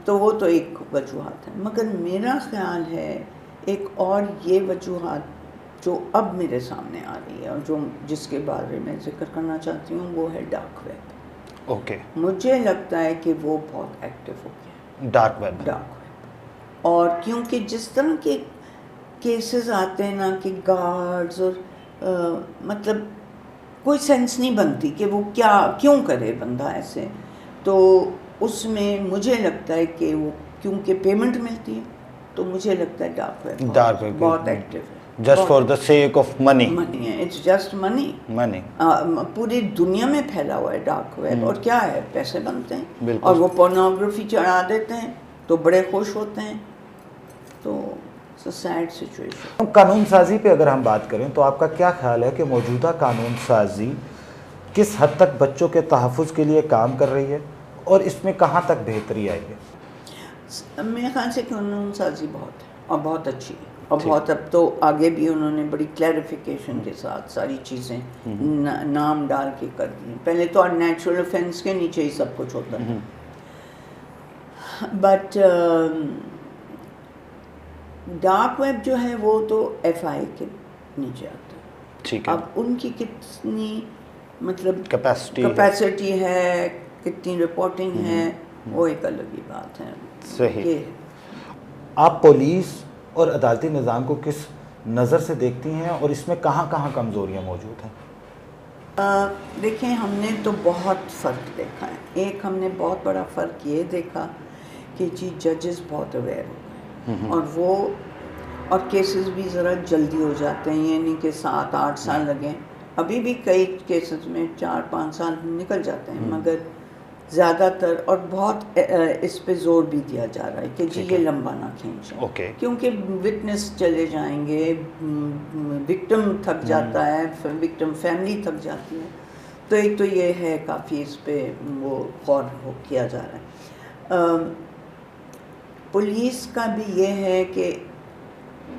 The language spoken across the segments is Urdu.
تو وہ تو ایک وجوہات ہے، مگر میرا خیال ہے ایک اور یہ وجوہات جو اب میرے سامنے آ رہی ہے اور جس کے بارے میں ذکر کرنا چاہتی ہوں وہ ہے ڈارک ویب۔ اوکے، مجھے لگتا ہے کہ وہ بہت ایکٹیو ہو گیا ڈارک ویب۔ اور کیونکہ جس طرح کے کیسز آتے ہیں نا کہ گارڈز اور مطلب کوئی سینس نہیں بنتی کہ وہ کیوں کرے بندہ ایسے، تو اس میں مجھے لگتا ہے کہ وہ کیونکہ پیمنٹ ملتی ہے تو مجھے لگتا ہے ڈارک ویب بہت ایکٹیو ہے۔ Just for the sake of money ہے، اٹس جسٹ منی۔ پوری دنیا میں پھیلا ہوا ہے ڈارک ویب، اور کیا ہے، پیسے بنتے ہیں اور وہ پورنوگرافی چڑھا دیتے ہیں تو بڑے خوش ہوتے ہیں، تو سیڈ سچویشن۔ قانون سازی پہ اگر ہم بات کریں تو آپ کا کیا خیال ہے کہ موجودہ قانون سازی کس حد تک بچوں کے تحفظ کے لیے کام کر رہی ہے اور اس میں کہاں تک بہتری آئی ہے؟ میرے خیال سے قانون سازی بہت ہے اور بہت اچھی ہے، اور بہت اب تو آگے بھی انہوں نے بڑی کلیریفیکیشن کے ساتھ ساری چیزیں نام ڈال کے کر دی۔ پہلے تو نیچرل افینس کے نیچے ہی سب کچھ ہوتا ہے، بٹ ڈارک ویب جو ہے وہ تو ایف آئی کے نیچے آتا ہے۔ اب ان کی کتنی مطلب کیپیسٹی ہے، کتنی رپورٹنگ ہے، وہ ایک الگ ہی بات ہے۔ صحیح۔ آپ پولیس اور عدالتی نظام کو کس نظر سے دیکھتی ہیں اور اس میں کہاں کہاں کمزوریاں موجود ہیں؟ دیکھیں، ہم نے تو بہت فرق دیکھا ہے۔ ایک ہم نے بہت بڑا فرق یہ دیکھا کہ جی ججز بہت اویئر ہو گئے، اور کیسز بھی ذرا جلدی ہو جاتے ہیں، یہ نہیں کہ 7-8 سال لگیں۔ ابھی بھی کئی کیسز میں 4-5 سال نکل جاتے ہیں، مگر زیادہ تر اور بہت اس پہ زور بھی دیا جا رہا ہے کہ جی یہ لمبا نہ کھینچیں، کیونکہ وٹنس چلے جائیں گے، وکٹم تھک جاتا ہے، وکٹم فیملی تھک جاتی ہے، تو ایک تو یہ ہے کافی اس پہ وہ غور کیا جا رہا ہے۔ پولیس کا بھی یہ ہے کہ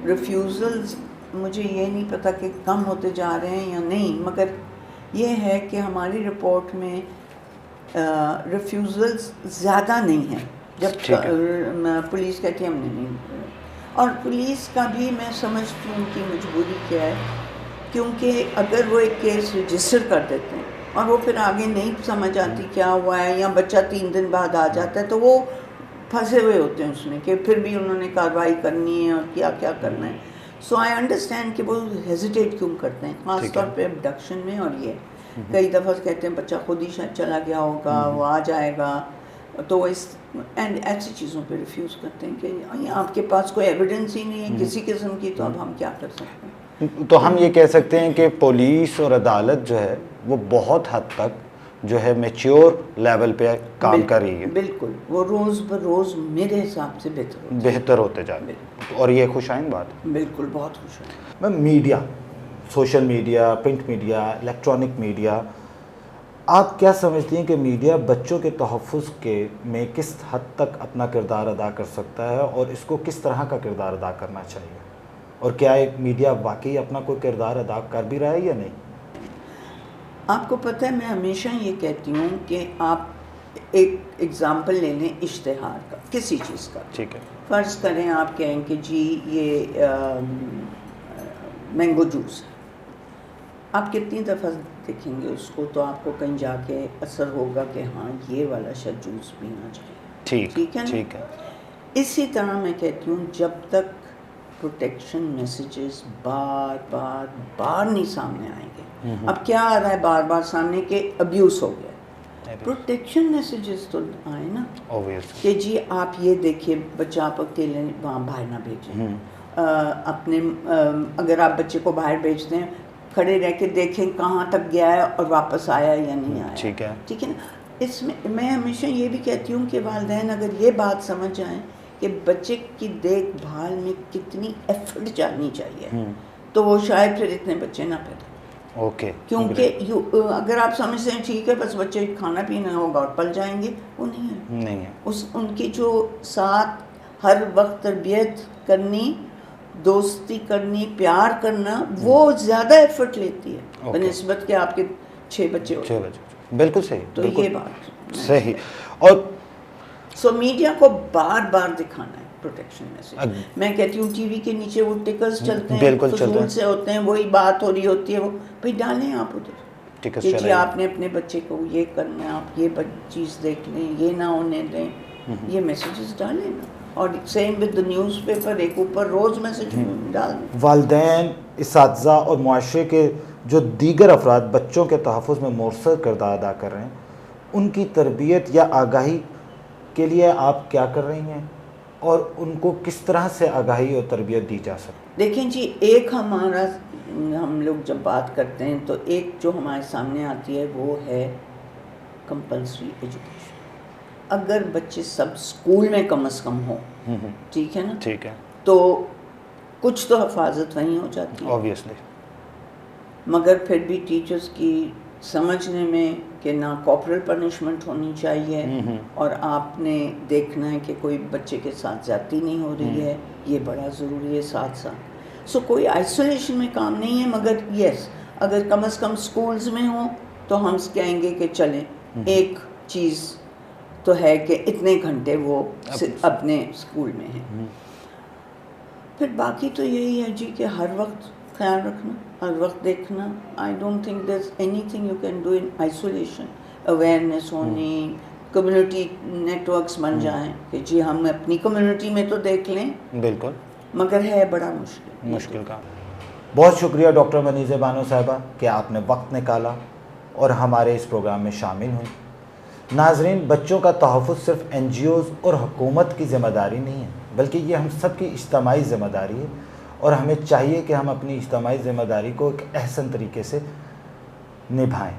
ریفیوزلز مجھے یہ نہیں پتہ کہ کم ہوتے جا رہے ہیں یا نہیں، مگر یہ ہے کہ ہماری رپورٹ میں ریفیوزلز زیادہ نہیں ہیں جب پولیس کہتی ہے ہم نے نہیں۔ اور پولیس کا بھی میں سمجھتی ہوں کہ مجبوری کیا ہے، کیونکہ اگر وہ ایک کیس رجسٹر کر دیتے ہیں اور وہ پھر آگے نہیں سمجھ آتی کیا ہوا ہے، یا بچہ 3 دن بعد آ جاتا ہے، تو وہ پھنسے ہوئے ہوتے ہیں اس میں کہ پھر بھی انہوں نے کارروائی کرنی ہے اور کیا کرنا ہے۔ سو آئی انڈرسٹینڈ کہ وہ ہیزیٹیٹ کیوں کرتے ہیں، خاص طور پہ ابڈکشن میں، اور یہ کئی دفعہ کہتے ہیں بچہ خود ہی شاید چلا گیا ہوگا، وہ آ جائے گا، تو ایسی چیزوں پہ ریفیوز کرتے ہیں کہ آپ کے پاس کوئی ایویڈنس ہی نہیں ہے کسی قسم کی، تو اب ہم کیا کر سکتے ہیں۔ تو ہم یہ کہہ سکتے ہیں کہ پولیس اور عدالت جو ہے وہ بہت حد تک جو ہے میچیور لیول پہ کام کر رہی ہے۔ بالکل، وہ روز بروز میرے حساب سے بہتر ہوتے جا رہے ہیں، اور یہ خوش آئند بات ہے۔ بالکل، بہت خوش آئند۔ میں media, social media, print media, electronic media, آپ کیا سمجھتی ہیں کہ میڈیا بچوں کے تحفظ میں کس حد تک اپنا کردار ادا کر سکتا ہے اور اس کو کس طرح کا کردار ادا کرنا چاہیے، اور کیا ایک میڈیا واقعی اپنا کوئی کردار ادا کر بھی رہا ہے یا نہیں؟ آپ کو پتہ ہے، میں ہمیشہ یہ کہتی ہوں کہ آپ ایک ایگزامپل لے لیں اشتہار کا، کسی چیز کا۔ ٹھیک ہے، فرض کریں آپ کہیں کہ جی یہ مینگو جوس ہے، آپ کتنی دفعہ دیکھیں گے اس کو، تو آپ کو کہیں جا کے اثر ہوگا کہ ہاں یہ والا شاید جوس پینا چاہیے۔ ٹھیک ہے نا؟ ٹھیک ہے۔ اسی طرح میں کہتی ہوں جب تک پروٹیکشن میسیجز بار بار نہیں سامنے آئیں گے، اب کیا آ رہا ہے بار بار سامنے کہ ابیوز ہو گیا، پروٹیکشن میسیجز تو آئے نا کہ جی آپ یہ دیکھیے بچہ آپ اکیلے وہاں باہر نہ بھیجیں، اپنے اگر آپ بچے کو باہر بھیجتے ہیں کھڑے رہ کے دیکھیں کہاں تک گیا ہے اور واپس آیا یا نہیں آیا۔ ٹھیک ہے نا؟ اس میں ہمیشہ یہ بھی کہتی ہوں کہ والدین اگر یہ بات سمجھ جائیں کہ بچے کی دیکھ بھال میں کتنی ایفرٹ جانی چاہیے، تو وہ شاید پھر اتنے بچے نہ پیدا، کیونکہ اگر آپ سمجھتے ہیں ٹھیک ہے بس بچے کھانا پینا ہوگا اور پل جائیں گے، وہ نہیں ہے۔ ان کی جو ساتھ ہر وقت تربیت کرنی، دوستی کرنی، پیار کرنا، وہ زیادہ ایفرٹ لیتی ہے بنسبت کہ آپ کے 6 بچے ہوتے ہیں۔ بالکل صحیح، تو یہ بات صحیح۔ اور سو میڈیا کو بار بار دکھانا ہے پروٹیکشن میسج. میں کہتی ہوں ٹی وی کے نیچے وہ ٹکرز چلتے ہیں, فضول سے ہوتے ہیں, وہی بات ہو رہی ہوتی ہے, وہ بھائی ڈالیں آپ ادھر کہ جی آپ نے اپنے بچے کو یہ کرنا ہے, آپ یہ چیز دیکھ لیں, یہ نہ ہونے دیں, یہ میسیجز ڈالیں نا. اور same with the news paper, ایک اوپر روز میسج ڈال دیں. والدین, اساتذہ اور معاشرے کے جو دیگر افراد بچوں کے تحفظ میں مؤثر کردار ادا کر رہے ہیں, ان کی تربیت یا آگاہی کے لیے آپ کیا کر رہی ہیں, اور ان کو کس طرح سے آگاہی اور تربیت دی جا سکتی؟ دیکھیں جی, ایک ہم لوگ جب بات کرتے ہیں تو ایک جو ہمارے سامنے آتی ہے وہ ہے کمپلسری ایجوکیشن. اگر بچے سب اسکول میں کم از کم ہوں, ٹھیک ہے نا, ٹھیک ہے, تو کچھ تو حفاظت وہیں ہو جاتی ہے اوبویسلی. مگر پھر بھی ٹیچرز کی سمجھنے میں کہ نہ کارپورل پنشمنٹ ہونی چاہیے, اور آپ نے دیکھنا ہے کہ کوئی بچے کے ساتھ زیادتی نہیں ہو رہی ہے, یہ بڑا ضروری ہے ساتھ ساتھ. سو کوئی آئسولیشن میں کام نہیں ہے, مگر یس اگر کم از کم اسکولز میں ہوں تو ہم کہیں گے کہ چلیں ایک چیز تو ہے کہ اتنے گھنٹے وہ اپنے اسکول میں ہیں. پھر باقی تو یہی ہے جی کہ ہر وقت خیال رکھنا, ہر وقت دیکھنا. I don't think there is any thing you can do in isolation. Awareness ہونی, کمیونٹی نیٹ ورکس بن جائیں کہ جی ہم اپنی کمیونٹی میں تو دیکھ لیں, بالکل, مگر ہے بڑا مشکل کام. بہت شکریہ ڈاکٹر منیزہ بانو صاحبہ کہ آپ نے وقت نکالا اور ہمارے اس پروگرام میں شامل ہوئیں. ناظرین, بچوں کا تحفظ صرف این جی اوز اور حکومت کی ذمہ داری نہیں ہے, بلکہ یہ ہم سب کی اجتماعی ذمہ داری ہے, اور ہمیں چاہیے کہ ہم اپنی اجتماعی ذمہ داری کو ایک احسن طریقے سے نبھائیں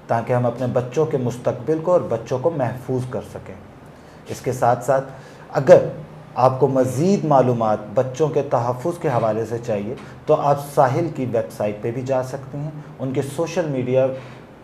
تاکہ ہم اپنے بچوں کے مستقبل کو اور بچوں کو محفوظ کر سکیں. اس کے ساتھ ساتھ اگر آپ کو مزید معلومات بچوں کے تحفظ کے حوالے سے چاہیے تو آپ ساحل کی ویب سائٹ پہ بھی جا سکتے ہیں, ان کے سوشل میڈیا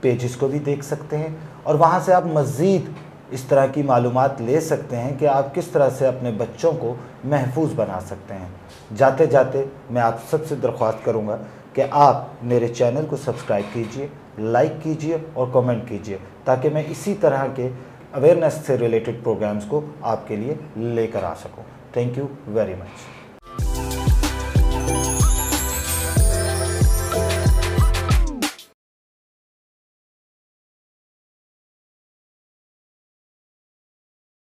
پیجز کو بھی دیکھ سکتے ہیں, اور وہاں سے آپ مزید اس طرح کی معلومات لے سکتے ہیں کہ آپ کس طرح سے اپنے بچوں کو محفوظ بنا سکتے ہیں. جاتے جاتے میں آپ سب سے درخواست کروں گا کہ آپ میرے چینل کو سبسکرائب کیجئے, لائک کیجئے اور کمنٹ کیجئے, تاکہ میں اسی طرح کے اویئرنیس سے ریلیٹڈ پروگرامز کو آپ کے لیے لے کر آ سکوں. Thank you very much.